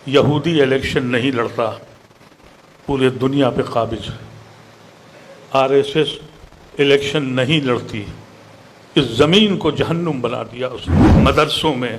یہودی الیکشن نہیں لڑتا، پورے دنیا پہ قابض ہے۔ RSS الیکشن نہیں لڑتی، اس زمین کو جہنم بنا دیا اس نے۔ مدرسوں میں،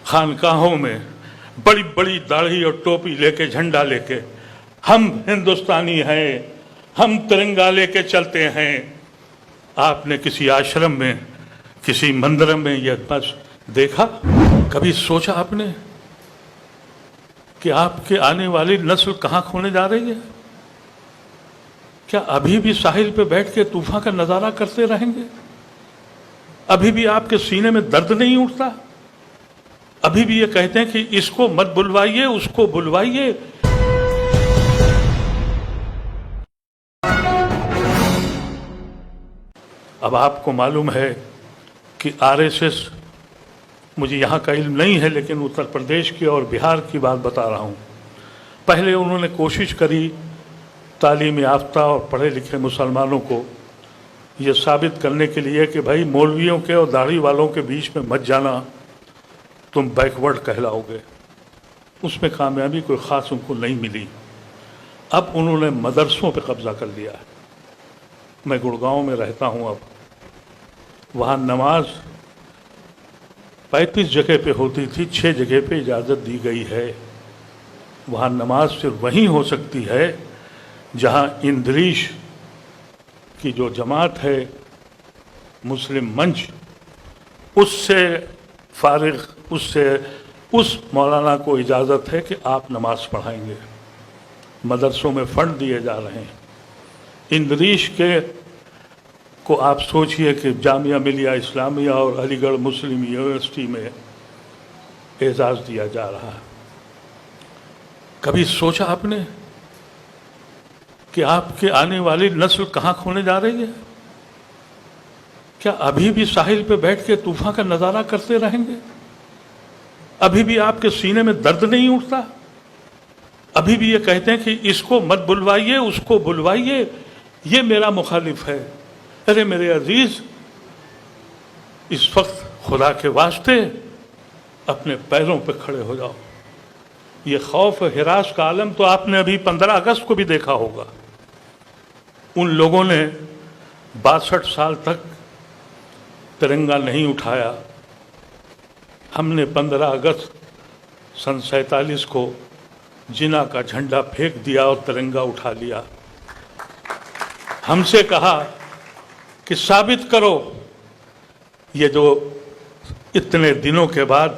خانقاہوں میں بڑی بڑی داڑھی اور ٹوپی لے کے، جھنڈا لے کے، ہم ہندوستانی ہیں، ہم ترنگا لے کے چلتے ہیں۔ آپ نے کسی آشرم میں، کسی مندر میں یہ بس دیکھا؟ کبھی سوچا آپ نے کہ آپ کے آنے والی نسل کہاں کھونے جا رہی ہے؟ کیا ابھی بھی ساحل پہ بیٹھ کے طوفان کا نظارہ کرتے رہیں گے؟ ابھی بھی آپ کے سینے میں درد نہیں اٹھتا؟ ابھی بھی یہ کہتے ہیں کہ اس کو مت بلوائیے، اس کو بلوائیے۔ اب آپ کو معلوم ہے کہ RSS، مجھے یہاں کا علم نہیں ہے لیکن اتر پردیش کی اور بہار کی بات بتا رہا ہوں، پہلے انہوں نے کوشش کری تعلیم یافتہ اور پڑھے لکھے مسلمانوں کو یہ ثابت کرنے کے لیے کہ بھائی مولویوں کے اور داڑھی والوں کے بیچ میں مت جانا، تم بیکورڈ کہلاؤ گے۔ اس میں کامیابی کوئی خاص ان کو نہیں ملی۔ اب انہوں نے مدرسوں پہ قبضہ کر لیا ہے۔ میں گڑگاؤں میں رہتا ہوں، اب وہاں نماز 35 جگہ پہ ہوتی تھی، 6 جگہ پہ اجازت دی گئی ہے۔ وہاں نماز صرف وہیں ہو سکتی ہے جہاں اندریش کی جو جماعت ہے، مسلم منچ، اس سے فارغ، اس مولانا کو اجازت ہے کہ آپ نماز پڑھائیں گے۔ مدرسوں میں فنڈ دیے جا رہے ہیں۔ اندریش کے کو آپ سوچئے کہ جامعہ ملیہ اسلامیہ اور علی گڑھ مسلم یونیورسٹی میں اعزاز دیا جا رہا ہے۔ کبھی سوچا آپ نے کہ آپ کے آنے والی نسل کہاں کھونے جا رہی ہے؟ کیا ابھی بھی ساحل پہ بیٹھ کے طوفان کا نظارہ کرتے رہیں گے؟ ابھی بھی آپ کے سینے میں درد نہیں اٹھتا؟ ابھی بھی یہ کہتے ہیں کہ اس کو مت بلوائیے، اس کو بلوائیے، یہ میرا مخالف ہے۔ ارے میرے عزیز، اس وقت خدا کے واسطے اپنے پیروں پہ کھڑے ہو جاؤ۔ یہ خوف ہراس کا عالم تو آپ نے ابھی 15 اگست کو بھی دیکھا ہوگا۔ ان لوگوں نے 62 سال تک ترنگا نہیں اٹھایا۔ ہم نے 15 اگست سن 47 کو جنا کا جھنڈا پھینک دیا اور ترنگا اٹھا لیا۔ ہم سے کہا کہ ثابت کرو۔ یہ جو اتنے دنوں کے بعد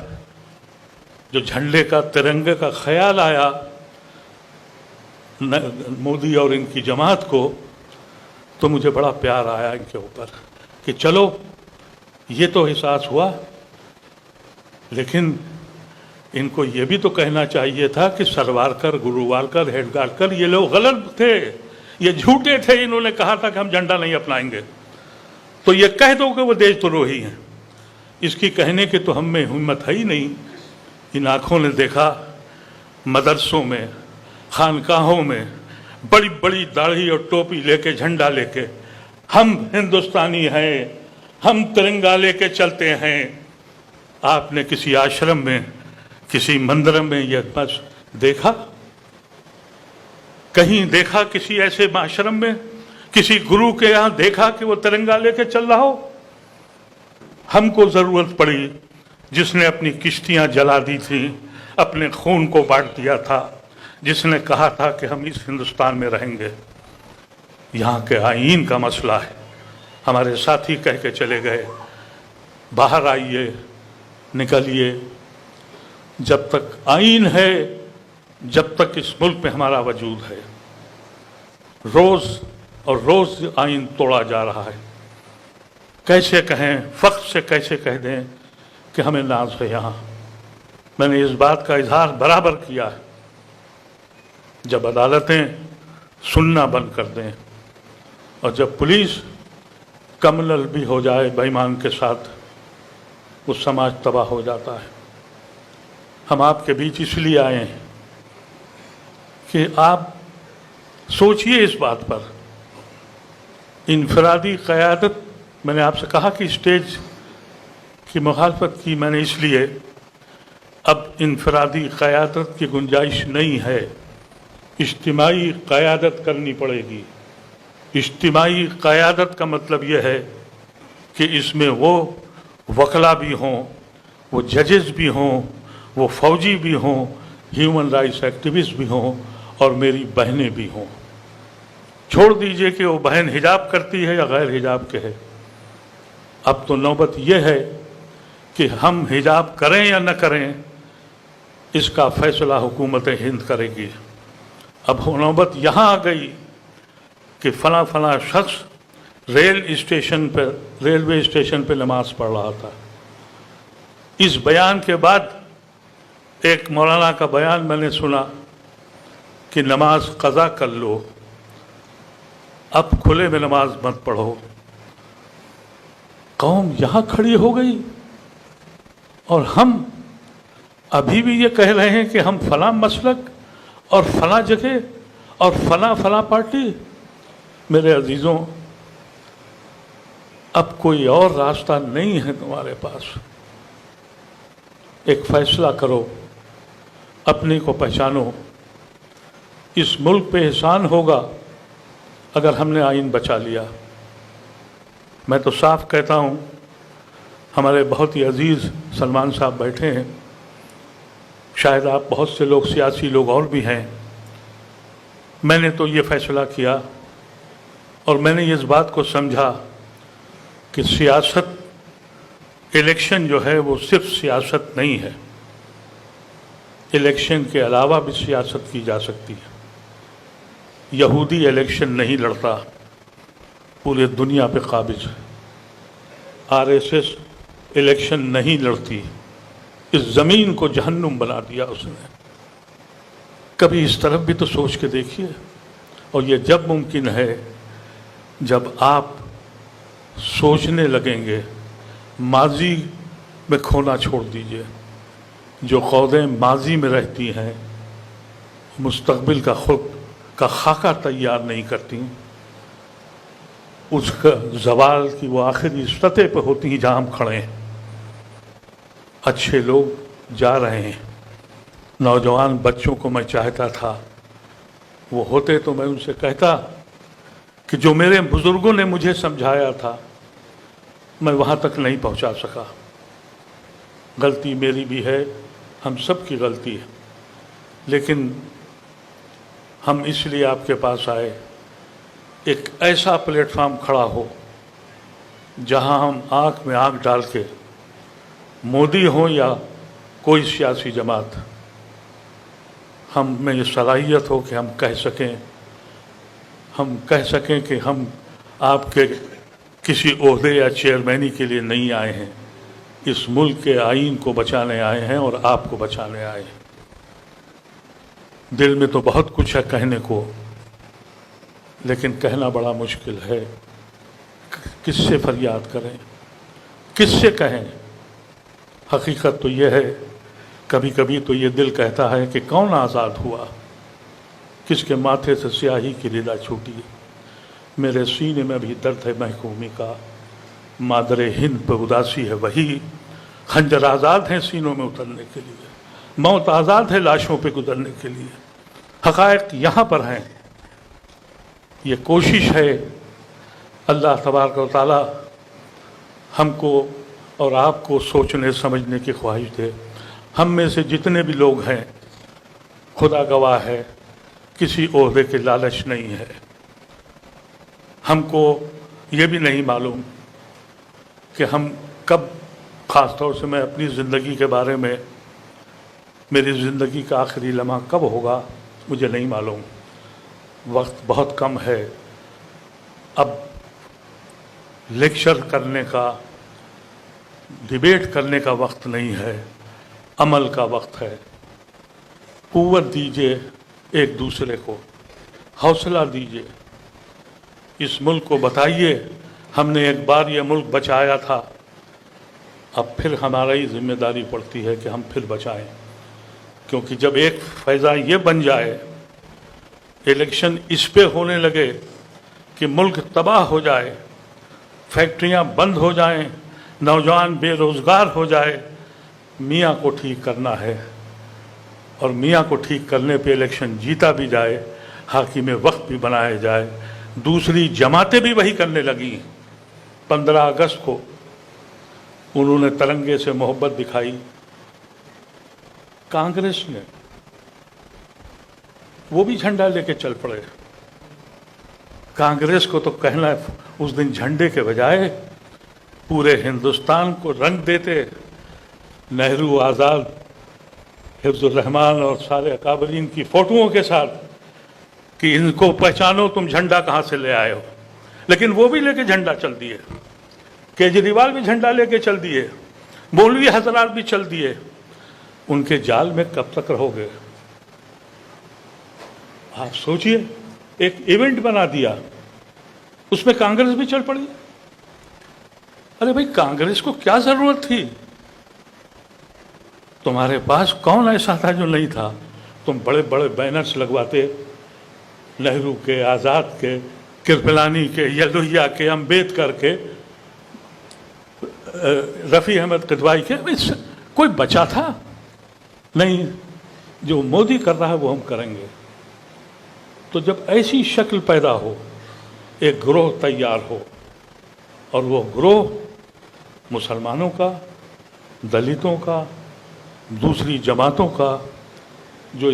جو جھنڈے کا، ترنگے کا خیال آیا مودی اور ان کی جماعت کو، تو مجھے بڑا پیار آیا ان کے اوپر کہ چلو یہ تو احساس ہوا، لیکن ان کو یہ بھی تو کہنا چاہیے تھا کہ سروارکر، گرووالکر، ہیڈگارکر یہ لوگ غلط تھے، یہ جھوٹے تھے۔ انہوں نے کہا تھا کہ ہم جھنڈا نہیں اپنائیں گے، تو یہ کہہ دو کہ وہ دیش دروہی ہیں۔ اس کی کہنے کی تو ہم میں ہمت ہے ہی نہیں۔ ان آنکھوں نے دیکھا مدرسوں میں، خانقاہوں میں بڑی بڑی داڑھی اور ٹوپی لے کے، جھنڈا لے کے، ہم ہندوستانی ہیں، ہم ترنگا لے کے چلتے ہیں۔ آپ نے کسی آشرم میں، کسی مندر میں یہ بس دیکھا؟ کہیں دیکھا کسی ایسے آشرم میں، کسی گرو کے یہاں دیکھا کہ وہ ترنگا لے کے چل رہا ہو؟ ہم کو ضرورت پڑی، جس نے اپنی کشتیاں جلا دی تھیں، اپنے خون کو بانٹ دیا تھا، جس نے کہا تھا کہ ہم اس ہندوستان میں رہیں گے۔ یہاں کے آئین کا مسئلہ ہے۔ ہمارے ساتھی کہہ کے چلے گئے، باہر آئیے، نکلیے۔ جب تک آئین ہے، جب تک اس ملک میں ہمارا وجود ہے، روز اور روز آئین توڑا جا رہا ہے۔ کیسے کہیں، فخر سے کیسے کہہ دیں کہ ہمیں ناز ہے یہاں؟ میں نے اس بات کا اظہار برابر کیا ہے۔ جب عدالتیں سننا بند کر دیں اور جب پولیس کمنل بھی ہو جائے بے ایمان کے ساتھ، وہ سماج تباہ ہو جاتا ہے۔ ہم آپ کے بیچ اس لیے آئے ہیں کہ آپ سوچئے اس بات پر۔ انفرادی قیادت، میں نے آپ سے کہا کہ اسٹیج کی مخالفت کی میں نے اس لیے، اب انفرادی قیادت کی گنجائش نہیں ہے، اجتماعی قیادت کرنی پڑے گی۔ اجتماعی قیادت کا مطلب یہ ہے کہ اس میں وہ وکلا بھی ہوں، وہ ججز بھی ہوں، وہ فوجی بھی ہوں، ہیومن رائٹس ایکٹیوسٹ بھی ہوں، اور میری بہنیں بھی ہوں۔ چھوڑ دیجئے کہ وہ بہن حجاب کرتی ہے یا غیر حجاب کے ہے، اب تو نوبت یہ ہے کہ ہم حجاب کریں یا نہ کریں، اس کا فیصلہ حکومت ہند کرے گی۔ اب نوبت یہاں آ گئی کہ فلاں فلاں شخص ریلوے اسٹیشن پہ نماز پڑھ رہا تھا۔ اس بیان کے بعد ایک مولانا کا بیان میں نے سنا کہ نماز قضا کر لو، اب کھلے میں نماز مت پڑھو۔ قوم یہاں کھڑی ہو گئی اور ہم ابھی بھی یہ کہہ رہے ہیں کہ ہم فلاں مسلک اور فلاں جگہ اور فلاں پارٹی۔ میرے عزیزوں، اب کوئی اور راستہ نہیں ہے تمہارے پاس۔ ایک فیصلہ کرو، اپنے کو پہچانو۔ اس ملک پہ احسان ہوگا اگر ہم نے آئین بچا لیا۔ میں تو صاف کہتا ہوں، ہمارے بہت ہی عزیز سلمان صاحب بیٹھے ہیں، شاید آپ بہت سے لوگ سیاسی لوگ اور بھی ہیں۔ میں نے تو یہ فیصلہ کیا اور میں نے اس بات کو سمجھا کہ سیاست، الیکشن جو ہے وہ صرف سیاست نہیں ہے، الیکشن کے علاوہ بھی سیاست کی جا سکتی ہے۔ یہودی الیکشن نہیں لڑتا، پورے دنیا پہ قابض ہے۔ RSS الیکشن نہیں لڑتی، اس زمین کو جہنم بنا دیا اس نے۔ کبھی اس طرف بھی تو سوچ کے دیکھیے۔ اور یہ جب ممکن ہے جب آپ سوچنے لگیں گے۔ ماضی میں کھونا چھوڑ دیجئے۔ جو قوتیں ماضی میں رہتی ہیں مستقبل کا خاکہ تیار نہیں کرتی، اس کا زوال کی وہ آخری سطح پہ ہوتی ہیں جہاں ہم کھڑے ہیں۔ اچھے لوگ جا رہے ہیں، نوجوان بچوں کو میں چاہتا تھا وہ ہوتے تو میں ان سے کہتا کہ جو میرے بزرگوں نے مجھے سمجھایا تھا میں وہاں تک نہیں پہنچا سکا۔ غلطی میری بھی ہے، ہم سب کی غلطی ہے، لیکن ہم اس لیے آپ کے پاس آئے ایک ایسا پلیٹ فارم کھڑا ہو جہاں ہم آنکھ میں آنکھ ڈال کے، مودی ہوں یا کوئی سیاسی جماعت، ہم میں یہ صلاحیت ہو کہ ہم کہہ سکیں کہ ہم آپ کے کسی عہدے یا چیئرمینی کے لیے نہیں آئے ہیں، اس ملک کے آئین کو بچانے آئے ہیں اور آپ کو بچانے آئے ہیں۔ دل میں تو بہت کچھ ہے کہنے کو، لیکن کہنا بڑا مشکل ہے۔ کس سے فریاد کریں، کس سے کہیں؟ حقیقت تو یہ ہے، کبھی کبھی تو یہ دل کہتا ہے کہ کون آزاد ہوا، کس کے ماتھے سے سیاہی کی لیلا چھوٹی۔ میرے سینے میں بھی درد ہے محکومی کا، مادر ہند پہ اداسی ہے وہی، خنجر آزاد ہیں سینوں میں اترنے کے لیے، موت آزاد ہے لاشوں پہ گزرنے کے لیے۔ حقائق یہاں پر ہیں۔ یہ کوشش ہے، اللہ تبارک و تعالی ہم کو اور آپ کو سوچنے سمجھنے کی خواہش دے۔ ہم میں سے جتنے بھی لوگ ہیں، خدا گواہ ہے، کسی عہدے کے لالچ نہیں ہے۔ ہم کو یہ بھی نہیں معلوم کہ ہم کب، خاص طور سے میں اپنی زندگی کے بارے میں، میری زندگی کا آخری لمحہ کب ہوگا مجھے نہیں معلوم۔ وقت بہت کم ہے، اب لیکچر کرنے کا، ڈیبیٹ کرنے کا وقت نہیں ہے، عمل کا وقت ہے۔ قوت دیجئے ایک دوسرے کو، حوصلہ دیجئے، اس ملک کو بتائیے ہم نے ایک بار یہ ملک بچایا تھا، اب پھر ہماری ذمہ داری پڑتی ہے کہ ہم پھر بچائیں۔ کیونکہ جب ایک فیضان یہ بن جائے، الیکشن اس پہ ہونے لگے کہ ملک تباہ ہو جائے، فیکٹریاں بند ہو جائیں، نوجوان بے روزگار ہو جائے، میاں کو ٹھیک کرنا ہے اور میاں کو ٹھیک کرنے پہ الیکشن جیتا بھی جائے، حاکم وقت بھی بنایا جائے۔ دوسری جماعتیں بھی وہی کرنے لگیں۔ 15 اگست کو انہوں نے ترنگے سے محبت دکھائی، کانگریس نے وہ بھی جھنڈا لے کے چل پڑے۔ کانگریس کو تو کہنا ہے اس دن جھنڈے کے بجائے پورے ہندوستان کو رنگ دیتے، نہرو، آزاد، حفظ الرحمان اور سارے اکابرین کی فوٹوؤں کے ساتھ کہ ان کو پہچانو تم جھنڈا کہاں سے لے آئے ہو۔ لیکن وہ بھی لے کے جھنڈا چل دیے، کیجریوال بھی جھنڈا لے کے چل دیے، مولوی حضرات بھی چل دیے۔ ان کے جال میں کب تک رہو گے؟ آپ سوچئے، ایک ایونٹ بنا دیا، اس میں کانگریس بھی چل پڑی۔ ارے بھائی، کانگریس کو کیا ضرورت تھی؟ تمہارے پاس کون ایسا تھا جو نہیں تھا؟ تم بڑے بڑے بینرز لگواتے، نہرو کے، آزاد کے، کرپلانی کے، یلویا کے، امبیدکر کے، رفیع احمد قدوائی کے۔ کوئی بچا تھا؟ نہیں، جو مودی کر رہا ہے وہ ہم کریں گے۔ تو جب ایسی شکل پیدا ہو، ایک گروہ تیار ہو، اور وہ گروہ مسلمانوں کا، دلتوں کا، دوسری جماعتوں کا، جو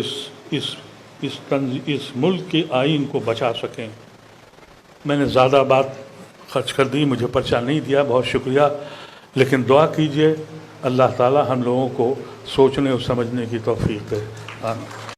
اس ملک کے آئین کو بچا سکیں۔ میں نے زیادہ بات خرچ کر دی، مجھے پرچہ نہیں دیا، بہت شکریہ، لیکن دعا کیجئے اللہ تعالی ہم لوگوں کو سوچنے اور سمجھنے کی توفیق دے۔ آمین۔